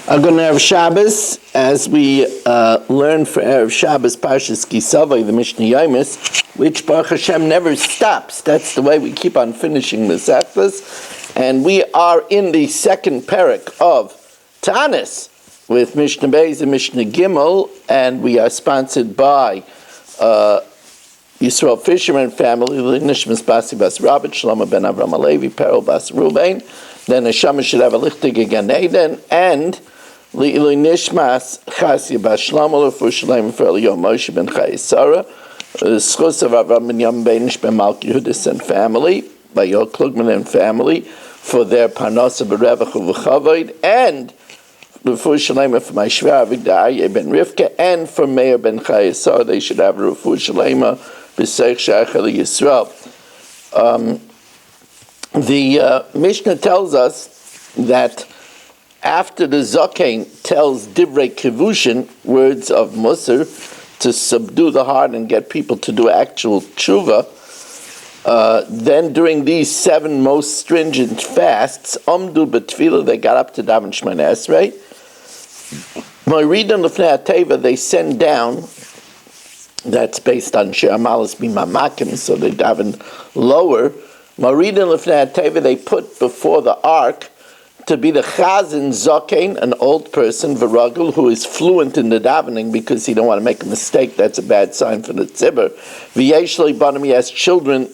A good Erev Shabbos, as we learn for Erev Shabbos, Parshas Kisavai, the Mishna Yomis, which Baruch Hashem never stops. That's the way we keep on finishing the Mesechtas. And we are in the second parak of Taanis with Mishnah Beis and Mishnah Gimel, and we are sponsored by Yisrael Fisherman family, Nishmas Basi Bas Rabbi, Shlomo ben Avram Alevi, Perel Bas Ruvain, then Neshama should have a lichtig Gan Eden, and Li'ilui Nishmas Chasya Bas Shlomo Lefu Shalem for Eliyom Moshe ben Chayesara, Schus of Avram ben Yom Beinish ben Malki Yehudis and family, by Yor Klugman and family, for their Parnasa B'Revach U'V'Chavoid, and Lefu Shalem for my Shver Avigdai ben Rivka, and for Meir ben Chayesara, they should have Lefu Shalem B'Seich Shachel Yisrael. The Mishnah tells us that after the Zaken tells Divrei Kivushin, words of Musar, to subdue the heart and get people to do actual tshuva, then during these 7 most stringent fasts, Omdu B'Tfilah, they got up to daven Shmoneh Esrei. Ma'aridan L'fnei HaTeva, they send down, that's based on Shir Amalis B'Mamakim, so they daven lower. Ma'aridan L'fnei HaTeva, they put before the ark to be the Chazan Zaken, an old person, Viragul, who is fluent in the davening because he don't want to make a mistake. That's a bad sign for the tzibur. V'yesh lo banim, he has children.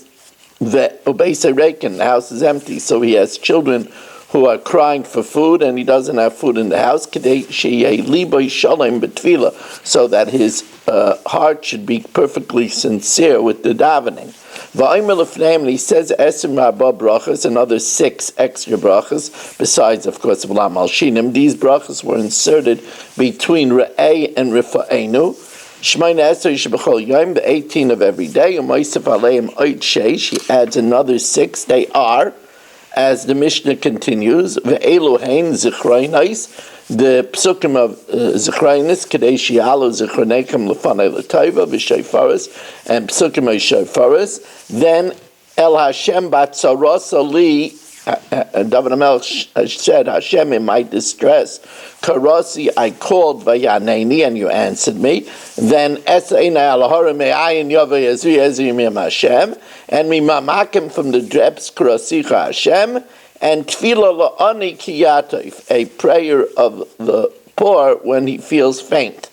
The Ubeisei Reikin, the house is empty, so he has children who are crying for food, and he doesn't have food in the house. Kedei sheyeh libo shalom b'tefillah, so that his heart should be perfectly sincere with the davening. Va'omer lefneim, and he says esim rabba brachas, another 6 extra brachas, besides, of course, v'lam al shinim. These brachas were inserted between re'eh and rifa'enu. Shmoneh Esrei shebechol yom, the 18 of every day. U'moisef aleim oid sheish, he adds another 6. They are, as the Mishnah continues, ve'elu hein zichroinais, the psukim of zichroinais, kadei shi'alu zichroneikem lefanei l'tova, v'shayfaris, and psukim of shayfaris. Then El Hashem batzaros ali, David HaMelech said, Hashem, in my distress, Karasi, I called Vayaneni, and you answered me. Then Eseina Alahora Me'ayin Yovei Ezri Ezri Mim Hashem, and Mimamakim from the depths, Karasicha Hashem, and Tfilah La'ani Kiyatov, a prayer of the poor when he feels faint.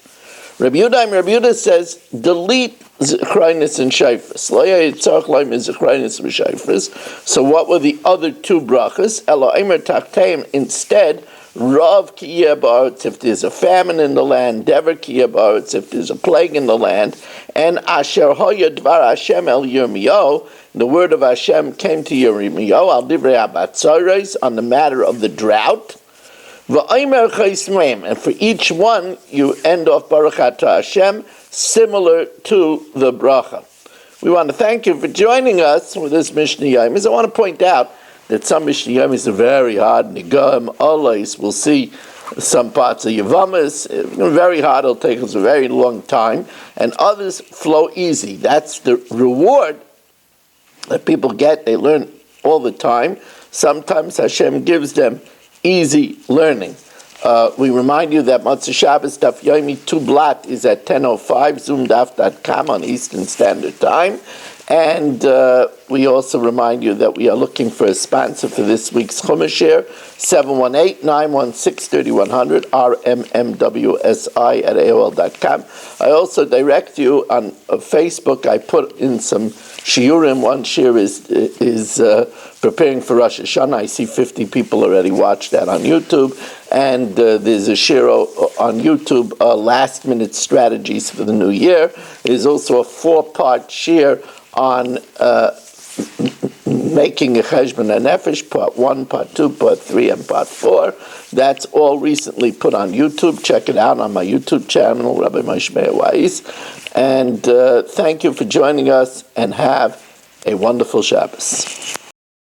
Rabbi Yehuda says, delete Zechroinus and Shayfris. Loya Yitzach Loim is Zechroinus and Shayfris. So what were the other 2 brachas? Eloimer Takteim, instead, Rav Kiyah Ba'aretz, if there's a famine in the land, Dever Kiyah Ba'aretz, if there's a plague in the land, and Asher Hoya Dvar Hashem El Yirmiyahu, the word of Hashem came to Yirmiyahu, Al Divrei HaBatzoros, on the matter of the drought. And for each one, you end off Baruch Atah Hashem, similar to the bracha. We want to thank you for joining us with this Mishnah Yomis. I want to point out that some Mishnah Yomis are very hard. Nigam, Olais, we'll see some parts of Yomis. Very hard, it'll take us a very long time. And others flow easy. That's the reward that people get. They learn all the time. Sometimes Hashem gives them easy learning. We remind you that Motzei Shabbos Daf Yomi 2 Blat is at 10:05, zoomdaf.com on Eastern Standard Time. And we also remind you that we are looking for a sponsor for this week's Chumash Share, 718-916-3100, rmmwsi@aol.com. I also direct you on Facebook. I put in some shiurim. One shiur is preparing for Rosh Hashanah. I see 50 people already watch that on YouTube. And there's a shiur on YouTube, last-minute strategies for the new year. There's also a 4-part shiur on making a cheshbon nefesh, part 1, part 2, part 3, and part 4. That's all recently put on YouTube. Check it out on my YouTube channel, Rabbi Moshe Meir Weiss. And thank you for joining us, and have a wonderful Shabbos.